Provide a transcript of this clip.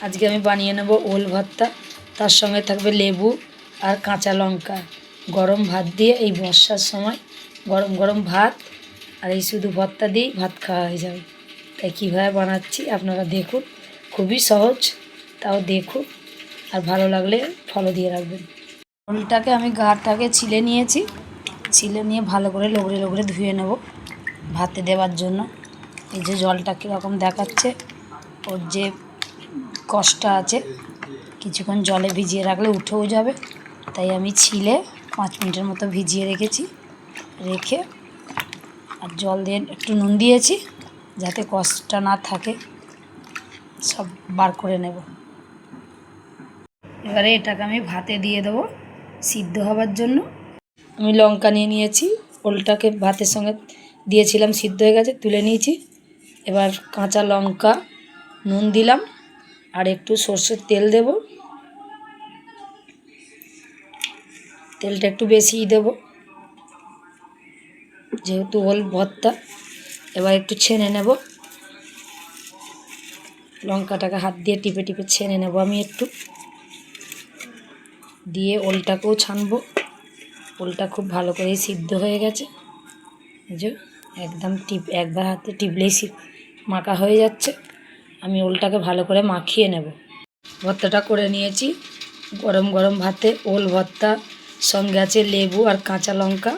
আজকে আমি বানিয়ে নেব ওল ভর্তা। তার সঙ্গে থাকবে লেবু আর কাঁচা লঙ্কা। গরম ভাত দিয়ে এই বর্ষার সময় গরম গরম ভাত আর এই শুধু ভর্তা দিয়েই ভাত খাওয়া হয়ে যাবে। তাই কীভাবে বানাচ্ছি আপনারা দেখুন, খুবই সহজ, তাও দেখুন আর ভালো লাগলে ফলো দিয়ে রাখবেন। ওলটাকে আমি গাটাকে ছিলে নিয়েছি, ছিলে নিয়ে ভালো করে লগড়ে লগড়ে ধুয়ে নেব ভাতে দেওয়ার জন্য। এই যে জলটা কীরকম দেখাচ্ছে, ওর যে কষ্ট আছে, কিছুক্ষণ জলে ভিজিয়ে রাখলে উঠেও যাবে। তাই আমি ছিলে 5 মিনিটের মতো ভিজিয়ে রেখেছি, রেখে আর জল দিয়ে একটু নুন দিয়েছি যাতে কষ্টটা না থাকে, সব বার করে নেব। এবারে এটাকে আমি ভাতে দিয়ে দেবো সিদ্ধ হওয়ার জন্য। আমি লঙ্কা নিয়ে নিয়েছি, ওলটাকে ভাতের সঙ্গে দিয়েছিলাম, সিদ্ধ হয়ে গেছে, তুলে নিয়েছি। এবার কাঁচা লঙ্কা, নুন দিলাম আর একটু সর্ষের তেল দেব, তেলটা একটু বেশিই দেব যেহেতু ওল ভর্তা। এবার একটু ছেনে নেব, লঙ্কাটাকে হাত দিয়ে টিপে টিপে ছেনে নেব আমি একটু, দিয়ে ওলটাকেও ছানবো। ওলটা খুব ভালো করেই সিদ্ধ হয়ে গেছে, যে একদম একবার হাতে টিপলেই মাখা হয়ে যাচ্ছে। আমি ওলটাকে ভালো করে মাখিয়ে নেব। ভর্তাটা করে নিয়েছি, গরম গরম ভাতে ওল ভর্তা, সঙ্গে আছে লেবু আর কাঁচা লঙ্কা।